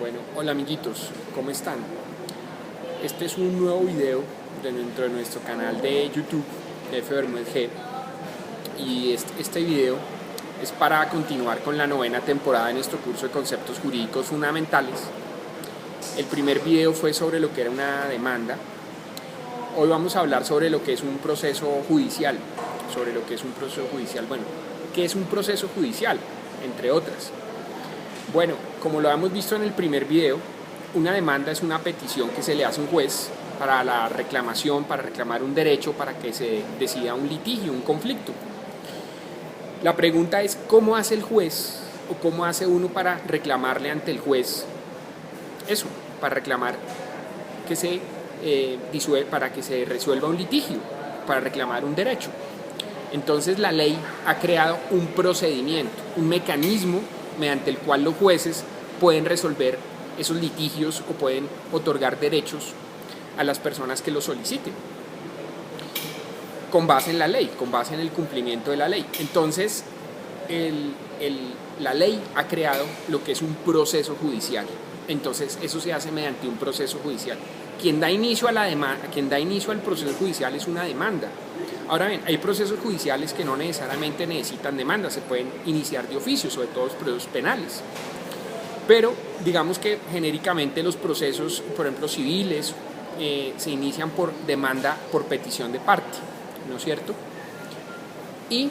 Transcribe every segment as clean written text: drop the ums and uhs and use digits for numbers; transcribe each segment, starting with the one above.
Bueno, hola amiguitos, ¿cómo están? Este es un nuevo video dentro de nuestro canal de YouTube, F. Bermúdez G. Y este video es para continuar con la 9ª temporada de nuestro curso de conceptos jurídicos fundamentales. El primer video fue sobre lo que era una demanda. Hoy vamos a hablar sobre lo que es un proceso judicial. Bueno, ¿qué es un proceso judicial? Entre otras. Bueno, como lo hemos visto en el primer video, una demanda es una petición que se le hace a un juez para la reclamación, para reclamar un derecho, para que se decida un litigio, un conflicto. La pregunta es, ¿cómo hace el juez o cómo hace uno para reclamarle ante el juez eso, para reclamar que para que se resuelva un litigio, para reclamar un derecho? Entonces la ley ha creado un procedimiento, un mecanismo mediante el cual los jueces pueden resolver esos litigios o pueden otorgar derechos a las personas que lo soliciten, con base en la ley, con base en el cumplimiento de la ley. Entonces, la ley ha creado lo que es un proceso judicial. Entonces, eso se hace mediante un proceso judicial. Quien da inicio al proceso judicial es una demanda. Ahora bien, hay procesos judiciales que no necesariamente necesitan demanda, se pueden iniciar de oficio, sobre todo los procesos penales. Pero digamos que genéricamente los procesos, por ejemplo civiles, se inician por demanda por petición de parte, ¿no es cierto? Y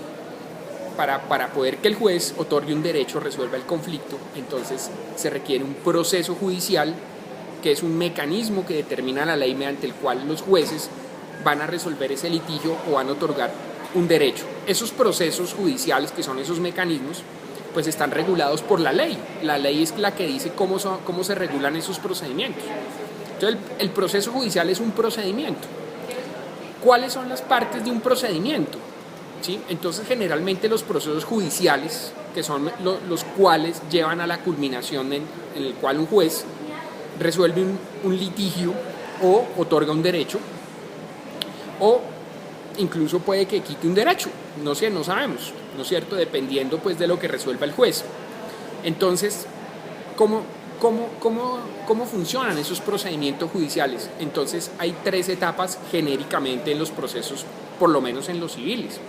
para poder que el juez otorgue un derecho, resuelva el conflicto, entonces se requiere un proceso judicial, que es un mecanismo que determina la ley mediante el cual los jueces van a resolver ese litigio o van a otorgar un derecho. Esos procesos judiciales, que son esos mecanismos, pues están regulados por la ley. La ley es la que dice cómo se regulan esos procedimientos. Entonces, el proceso judicial es un procedimiento. ¿Cuáles son las partes de un procedimiento? ¿Sí? Entonces, generalmente los procesos judiciales, que son los cuales llevan a la culminación en el cual un juez resuelve un litigio o otorga un derecho, o incluso puede que quite un derecho, no sabemos, ¿no es cierto? Dependiendo pues de lo que resuelva el juez. Entonces, ¿cómo funcionan esos procedimientos judiciales? Entonces, hay 3 etapas genéricamente en los procesos, por lo menos en los civiles.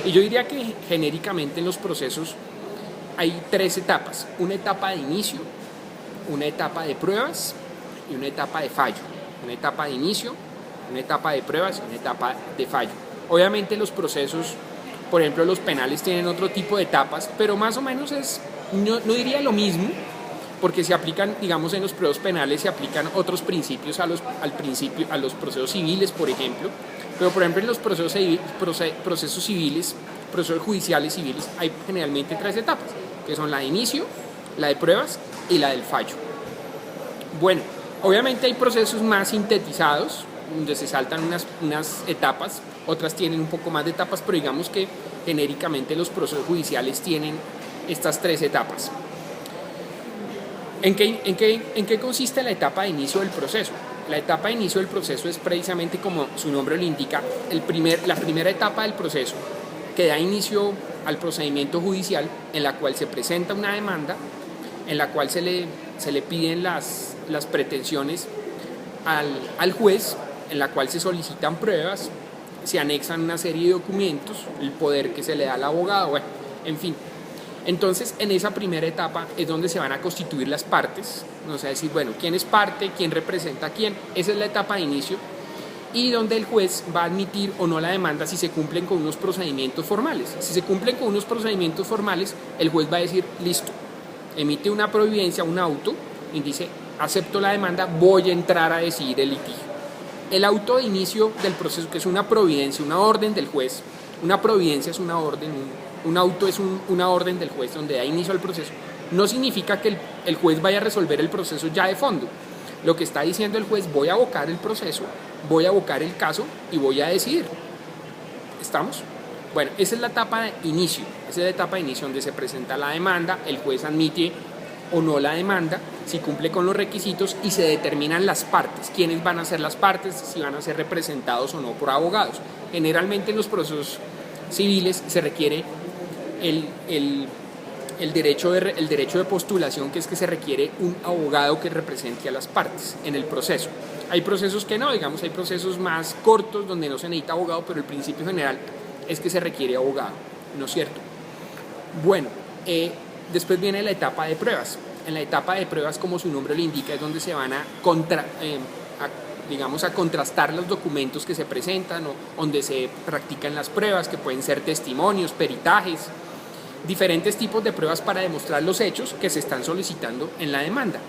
Y yo diría que genéricamente en los procesos hay 3 etapas: una etapa de inicio, una etapa de pruebas y una etapa de fallo. Una etapa de inicio, una etapa de pruebas y una etapa de fallo. Obviamente los procesos, por ejemplo los penales, tienen otro tipo de etapas, pero más o menos no diría lo mismo, porque se aplican, digamos, en los procesos penales se aplican otros principios a los procesos civiles, por ejemplo, pero por ejemplo en los procesos civiles, procesos judiciales civiles, hay generalmente 3 etapas, que son la de inicio, la de pruebas y la del fallo. Bueno, obviamente hay procesos más sintetizados, donde se saltan unas etapas, otras tienen un poco más de etapas, pero digamos que genéricamente los procesos judiciales tienen estas 3 etapas. ¿En qué consiste la etapa de inicio del proceso? La etapa de inicio del proceso es precisamente, como su nombre lo indica, la primera etapa del proceso, que da inicio al procedimiento judicial, en la cual se presenta una demanda, en la cual se le piden las pretensiones al juez, en la cual se solicitan pruebas, se anexan una serie de documentos, el poder que se le da al abogado, bueno, en fin. Entonces, en esa primera etapa es donde se van a constituir las partes, o sea, decir, bueno, quién es parte, quién representa a quién. Esa es la etapa de inicio, y donde el juez va a admitir o no la demanda si se cumplen con unos procedimientos formales. Si se cumplen con unos procedimientos formales, el juez va a decir, listo, emite una providencia, un auto, y dice, acepto la demanda, voy a entrar a decidir el litigio. El auto de inicio del proceso, que es una providencia, una orden del juez, una providencia es una orden, un auto es una orden del juez donde da inicio al proceso, no significa que el juez vaya a resolver el proceso ya de fondo. Lo que está diciendo el juez, voy a abocar el proceso, voy a abocar el caso y voy a decidir. ¿Estamos? Bueno, esa es la etapa de inicio, donde se presenta la demanda, el juez admite o no la demanda, si cumple con los requisitos, y se determinan las partes, quiénes van a ser las partes, si van a ser representados o no por abogados. Generalmente en los procesos civiles se requiere el derecho de postulación, que es que se requiere un abogado que represente a las partes en el proceso. Hay procesos que no, digamos, hay procesos más cortos donde no se necesita abogado, pero el principio general es que se requiere abogado, ¿no es cierto? Bueno, después viene la etapa de pruebas. En la etapa de pruebas, como su nombre lo indica, es donde se van a contrastar los documentos que se presentan, o donde se practican las pruebas, que pueden ser testimonios, peritajes, diferentes tipos de pruebas para demostrar los hechos que se están solicitando en la demanda,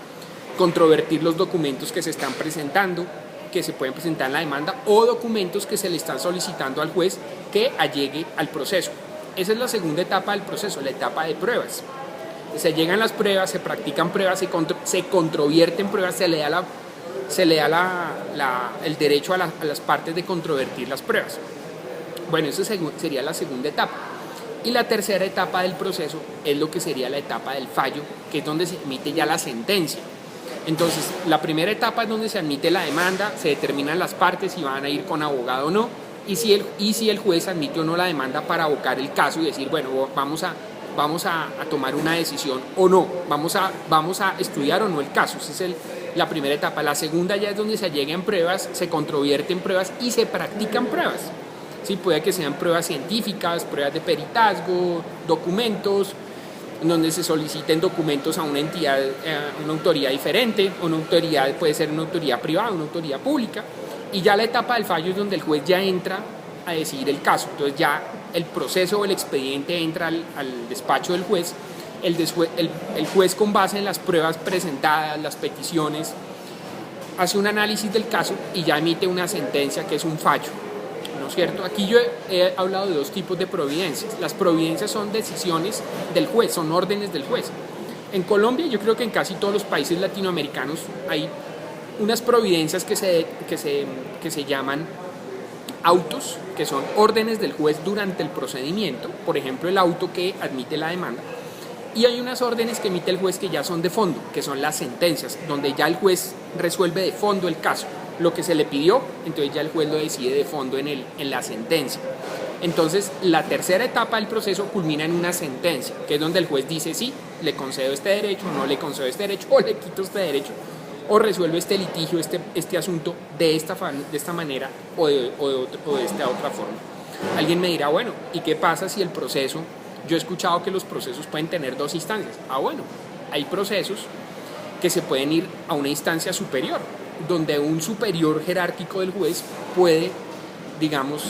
controvertir los documentos que se están presentando, que se pueden presentar en la demanda, o documentos que se le están solicitando al juez que allegue al proceso. Esa es la segunda etapa del proceso, la etapa de pruebas. Se llegan las pruebas, se practican pruebas, se controvierten pruebas, se le da el derecho a las partes de controvertir las pruebas. Bueno, esa sería la segunda etapa. Y la tercera etapa del proceso es lo que sería la etapa del fallo, que es donde se emite ya la sentencia. Entonces, la primera etapa es donde se admite la demanda, se determinan las partes si van a ir con abogado o no, y si el juez admite o no la demanda para abocar el caso y decir, bueno, vamos a tomar una decisión o no, vamos a estudiar o no el caso. Esa es la primera etapa. La segunda ya es donde se llegan pruebas, se controvierten pruebas y se practican pruebas. Sí, puede que sean pruebas científicas, pruebas de peritazgo, documentos, en donde se soliciten documentos a una entidad, una autoridad diferente, una autoridad, puede ser una autoridad privada, una autoridad pública, y ya la etapa del fallo es donde el juez ya entra a decidir el caso. Entonces ya el proceso o el expediente entra al despacho del juez, el juez, con base en las pruebas presentadas, las peticiones, hace un análisis del caso y ya emite una sentencia, que es un fallo, ¿no es cierto? Aquí yo he hablado de dos tipos de providencias. Las providencias son decisiones del juez, son órdenes del juez. En Colombia, yo creo que en casi todos los países latinoamericanos hay unas providencias que se llaman autos, que son órdenes del juez durante el procedimiento, por ejemplo el auto que admite la demanda, y hay unas órdenes que emite el juez que ya son de fondo, que son las sentencias, donde ya el juez resuelve de fondo el caso, lo que se le pidió, entonces ya el juez lo decide de fondo en la sentencia. Entonces la tercera etapa del proceso culmina en una sentencia, que es donde el juez dice sí, le concedo este derecho, no le concedo este derecho, o le quito este derecho, o resuelve este litigio, este asunto de esta manera o de esta otra forma. Alguien me dirá, bueno, ¿y qué pasa si el proceso? Yo he escuchado que los procesos pueden tener dos instancias. Bueno, hay procesos que se pueden ir a una instancia superior, donde un superior jerárquico del juez puede, digamos,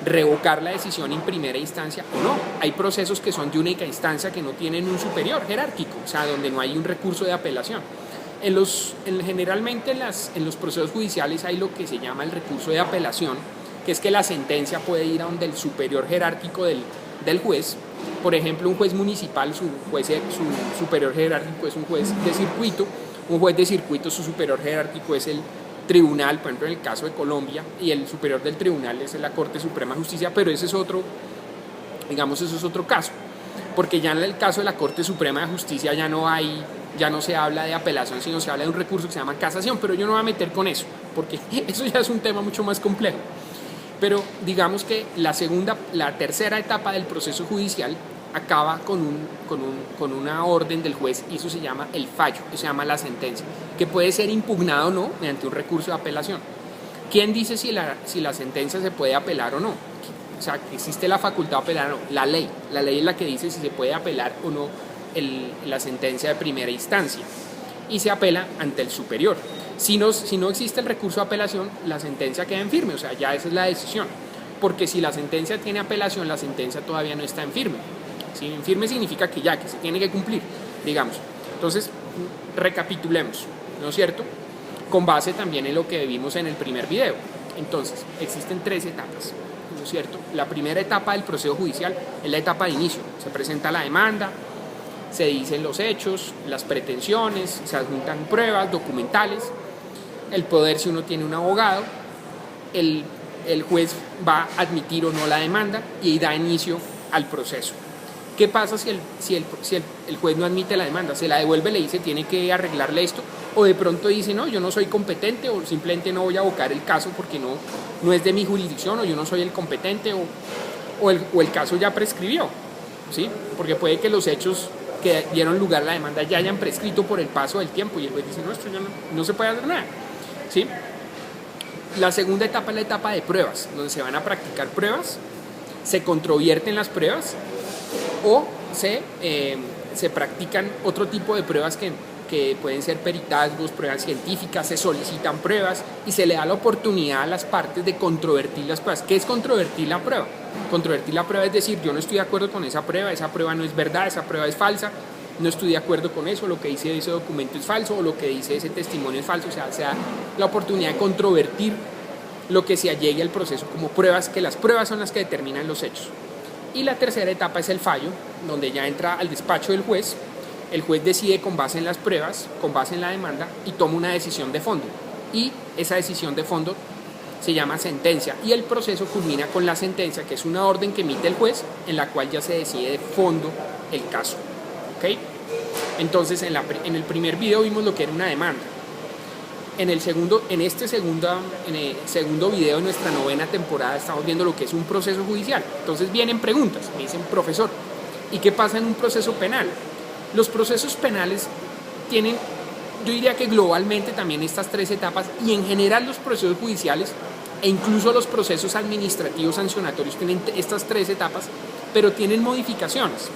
revocar la decisión en primera instancia o no. Hay procesos que son de única instancia, que no tienen un superior jerárquico, o sea, donde no hay un recurso de apelación. Generalmente en los procesos judiciales hay lo que se llama el recurso de apelación, que es que la sentencia puede ir a donde el superior jerárquico del juez. Por ejemplo, un juez municipal, su superior jerárquico es un juez de circuito. Un juez de circuito, su superior jerárquico es el tribunal, por ejemplo en el caso de Colombia, y el superior del tribunal es la Corte Suprema de Justicia, pero ese es otro caso, porque ya en el caso de la Corte Suprema de Justicia ya no se habla de apelación, sino se habla de un recurso que se llama casación, pero yo no me voy a meter con eso, porque eso ya es un tema mucho más complejo. Pero digamos que la tercera etapa del proceso judicial acaba con una orden del juez, y eso se llama el fallo, eso se llama la sentencia, que puede ser impugnado o no mediante un recurso de apelación. ¿Quién dice si la sentencia se puede apelar o no? O sea, que existe la facultad de apelar o no. La ley es la que dice si se puede apelar o no la sentencia de primera instancia, y se apela ante el superior. Si no existe el recurso de apelación, la sentencia queda en firme, o sea, ya esa es la decisión, porque si la sentencia tiene apelación, la sentencia todavía no está en firme. Si en firme significa que se tiene que cumplir, digamos. Entonces, recapitulemos, ¿no es cierto? Con base también en lo que vimos en el primer video. Entonces, existen 3 etapas, ¿no es cierto? La primera etapa del proceso judicial es la etapa de inicio. Se presenta la demanda, se dicen los hechos, las pretensiones, se adjuntan pruebas documentales, el poder, si uno tiene un abogado, el juez va a admitir o no la demanda y da inicio al proceso. ¿Qué pasa si el juez no admite la demanda? Se la devuelve, le dice tiene que arreglarle esto, o de pronto dice no, yo no soy competente, o simplemente no voy a abocar el caso porque no es de mi jurisdicción, o yo no soy el competente, o el caso ya prescribió. ¿sí? Porque puede que los hechos que dieron lugar a la demanda ya hayan prescrito por el paso del tiempo y el juez dice, no, esto ya no se puede hacer nada, ¿sí? La segunda etapa es la etapa de pruebas, donde se van a practicar pruebas, se controvierten las pruebas o se practican otro tipo de pruebas que pueden ser peritazgos, pruebas científicas, se solicitan pruebas y se le da la oportunidad a las partes de controvertir las pruebas. ¿Qué es controvertir la prueba? Controvertir la prueba es decir, yo no estoy de acuerdo con esa prueba no es verdad, esa prueba es falsa, no estoy de acuerdo con eso, lo que dice ese documento es falso o lo que dice ese testimonio es falso, o sea, se da la oportunidad de controvertir lo que se allegue al proceso como pruebas, que las pruebas son las que determinan los hechos. Y la tercera etapa es el fallo, donde ya entra al despacho del juez. El juez decide con base en las pruebas, con base en la demanda y toma una decisión de fondo. Y esa decisión de fondo se llama sentencia y el proceso culmina con la sentencia, que es una orden que emite el juez en la cual ya se decide de fondo el caso. ¿Okay? Entonces en el primer video vimos lo que era una demanda. En el segundo video de nuestra 9ª temporada estamos viendo lo que es un proceso judicial. Entonces vienen preguntas, me dicen, profesor, ¿y qué pasa en un proceso penal? Los procesos penales tienen, yo diría que globalmente también estas 3 etapas y en general los procesos judiciales e incluso los procesos administrativos sancionatorios tienen estas 3 etapas, pero tienen modificaciones.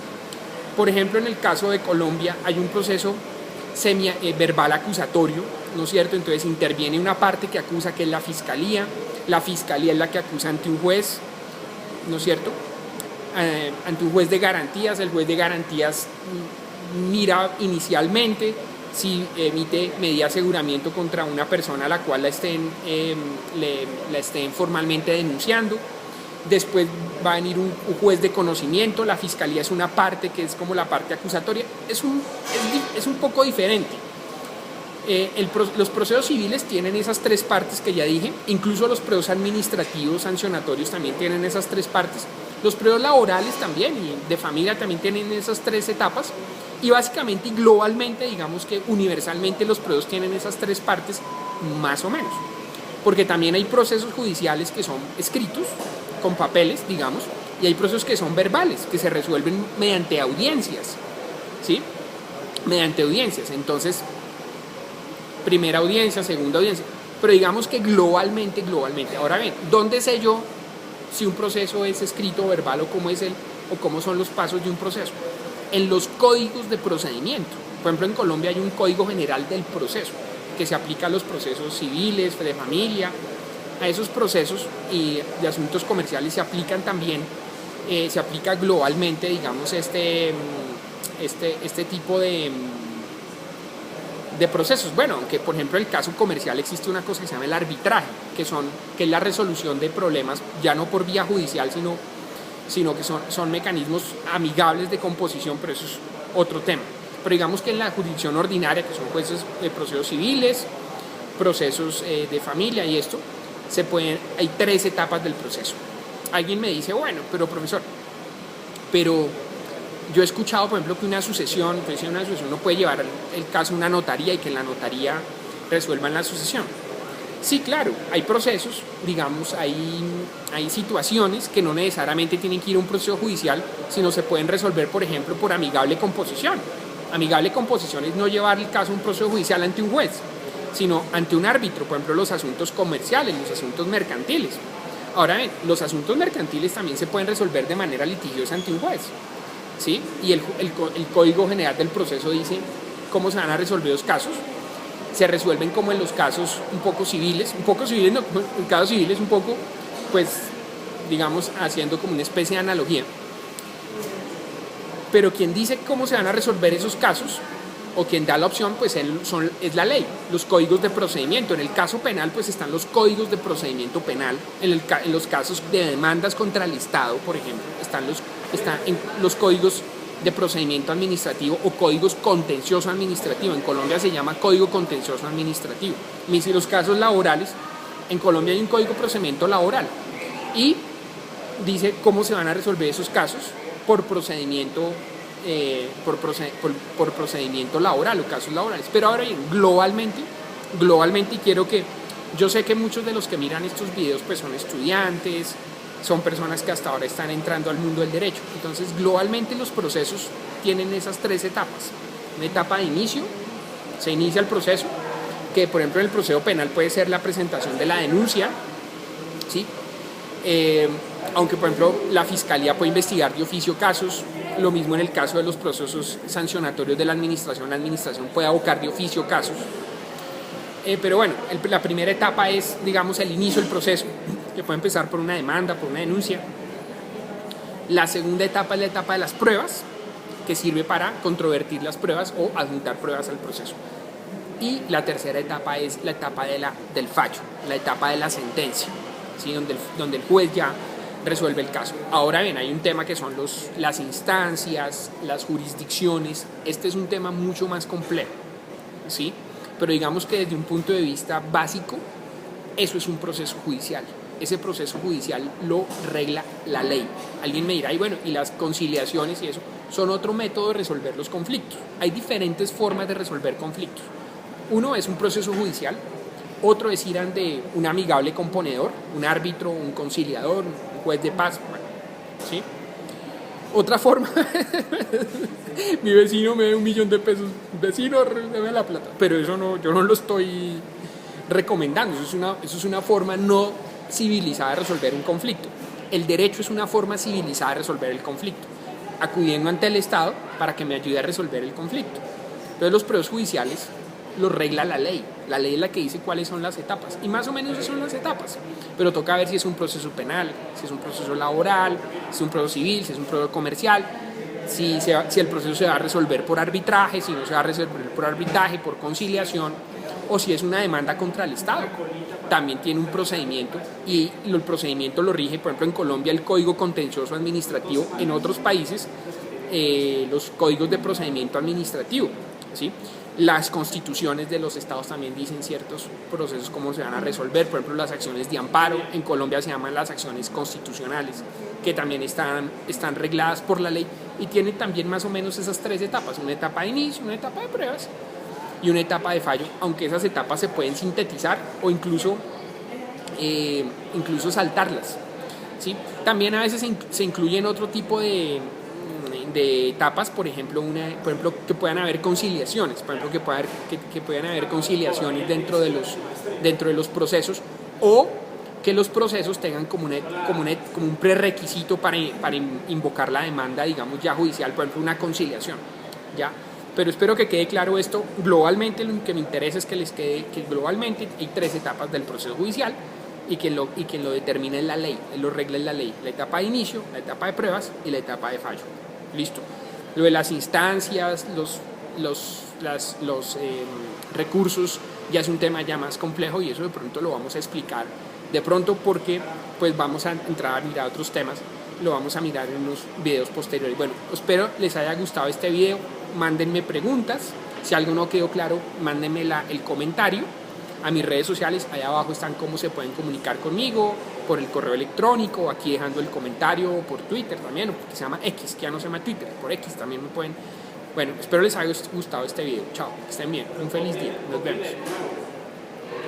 Por ejemplo, en el caso de Colombia hay un proceso verbal acusatorio, ¿no es cierto? Entonces interviene una parte que acusa, que es la fiscalía es la que acusa ante un juez, ¿no es cierto? Ante un juez de garantías, el juez de garantías mira inicialmente si emite medida de aseguramiento contra una persona a la cual la estén formalmente denunciando. Después va a venir un juez de conocimiento, la fiscalía es una parte que es como la parte acusatoria, es un poco diferente. Los procesos civiles tienen esas 3 partes que ya dije, incluso los procesos administrativos sancionatorios también tienen esas 3 partes, los procesos laborales también y de familia también tienen esas 3 etapas y básicamente y globalmente, digamos que universalmente los procesos tienen esas 3 partes más o menos, porque también hay procesos judiciales que son escritos, con papeles, digamos, y hay procesos que son verbales, que se resuelven mediante audiencias, ¿sí? Mediante audiencias, entonces, primera audiencia, segunda audiencia, pero digamos que globalmente, ahora bien, ¿dónde sé yo si un proceso es escrito o verbal o cómo son los pasos de un proceso? En los códigos de procedimiento. Por ejemplo, en Colombia hay un Código General del Proceso, que se aplica a los procesos civiles, de familia, a esos procesos y de asuntos comerciales se aplican también, se aplica globalmente, digamos, este tipo de procesos. Bueno, aunque por ejemplo en el caso comercial existe una cosa que se llama el arbitraje, que es la resolución de problemas, ya no por vía judicial, sino que son mecanismos amigables de composición, pero eso es otro tema. Pero digamos que en la jurisdicción ordinaria, que son jueces de procesos civiles, procesos de familia y esto, hay 3 etapas del proceso. Alguien me dice, bueno, pero profesor, pero yo he escuchado, por ejemplo, que una sucesión no puede llevar el caso a una notaría y que en la notaría resuelvan la sucesión. Sí, claro, hay procesos, digamos, hay situaciones que no necesariamente tienen que ir a un proceso judicial, sino se pueden resolver, por ejemplo, por amigable composición. Amigable composición es no llevar el caso a un proceso judicial ante un juez, sino ante un árbitro, por ejemplo, los asuntos comerciales, los asuntos mercantiles. Ahora bien, los asuntos mercantiles también se pueden resolver de manera litigiosa ante un juez, ¿sí? Y el Código General del Proceso dice cómo se van a resolver los casos. Se resuelven como en los casos un poco civiles, no, en casos civiles un poco, pues, digamos, haciendo como una especie de analogía. Pero quien dice cómo se van a resolver esos casos, o quien da la opción, pues es la ley, los códigos de procedimiento. En el caso penal, pues están los códigos de procedimiento penal. En los casos de demandas contra el Estado, por ejemplo, están los códigos de procedimiento administrativo o códigos contencioso administrativo. En Colombia se llama código contencioso administrativo. Y si los casos laborales, en Colombia hay un código de procedimiento laboral y dice cómo se van a resolver esos casos por procedimiento por procedimiento laboral o casos laborales. Pero ahora bien, globalmente, y quiero que, yo sé que muchos de los que miran estos videos pues son estudiantes, son personas que hasta ahora están entrando al mundo del derecho. Entonces, globalmente los procesos tienen esas 3 etapas. Una etapa de inicio, se inicia el proceso, que por ejemplo en el proceso penal puede ser la presentación de la denuncia, ¿sí? Aunque por ejemplo la fiscalía puede investigar de oficio casos, lo mismo en el caso de los procesos sancionatorios de la administración puede abocar de oficio casos. Pero bueno, la primera etapa es, digamos, el inicio del proceso, que puede empezar por una demanda, por una denuncia. La segunda etapa es la etapa de las pruebas, que sirve para controvertir las pruebas o adjuntar pruebas al proceso. Y la tercera etapa es la etapa del fallo, la etapa de la sentencia, ¿sí? donde el juez ya resuelve el caso. Ahora bien, hay un tema que son las instancias, las jurisdicciones. Este es un tema mucho más complejo, ¿sí? Pero digamos que desde un punto de vista básico, eso es un proceso judicial. Ese proceso judicial lo regla la ley. Alguien me dirá, y bueno, y las conciliaciones y eso son otro método de resolver los conflictos. Hay diferentes formas de resolver conflictos. Uno es un proceso judicial, otro es ir ante un amigable componedor, un árbitro, un conciliador, un juez de paz, bueno, ¿sí? Otra forma, mi vecino me dé $1.000.000, vecino, deme la plata, pero eso no, yo no lo estoy recomendando, eso es una forma no civilizada de resolver un conflicto. El derecho es una forma civilizada de resolver el conflicto, acudiendo ante el Estado para que me ayude a resolver el conflicto. Entonces los procesos judiciales los regla la ley es la que dice cuáles son las etapas, y más o menos esas son las etapas, pero toca ver si es un proceso penal, si es un proceso laboral, si es un proceso civil, si es un proceso comercial, si el proceso se va a resolver por arbitraje, si no se va a resolver por arbitraje, por conciliación, o si es una demanda contra el Estado. También tiene un procedimiento, y el procedimiento lo rige, por ejemplo, en Colombia el Código Contencioso Administrativo, en otros países los códigos de procedimiento administrativo, ¿sí? Las constituciones de los estados también dicen ciertos procesos cómo se van a resolver. Por ejemplo, las acciones de amparo en Colombia se llaman las acciones constitucionales, que también están regladas por la ley y tienen también más o menos esas 3 etapas: una etapa de inicio, una etapa de pruebas y una etapa de fallo, aunque esas etapas se pueden sintetizar o incluso saltarlas, ¿sí? También a veces se incluyen otro tipo de etapas, por ejemplo, que puedan haber conciliaciones, por ejemplo, que puedan haber conciliaciones dentro de los procesos, o que los procesos tengan como un prerequisito para invocar la demanda, digamos, ya judicial, por ejemplo, una conciliación, ¿ya? Pero espero que quede claro esto. Globalmente lo que me interesa es que les quede que globalmente hay 3 etapas del proceso judicial, y que lo determine la ley, lo regla en la ley: la etapa de inicio, la etapa de pruebas y la etapa de fallo. Listo. Lo de las instancias, los recursos, ya es un tema ya más complejo, y eso de pronto lo vamos a explicar de pronto, porque pues vamos a entrar a mirar otros temas, lo vamos a mirar en unos videos posteriores. Bueno, espero les haya gustado este video, mándenme preguntas, si algo no quedó claro, mándenme el comentario a mis redes sociales. Allá abajo están cómo se pueden comunicar conmigo, por el correo electrónico, aquí dejando el comentario, por Twitter también, porque se llama X, que ya no se llama Twitter, por X también me pueden. Bueno, espero les haya gustado este video. Chao, que estén bien, un feliz día, nos vemos.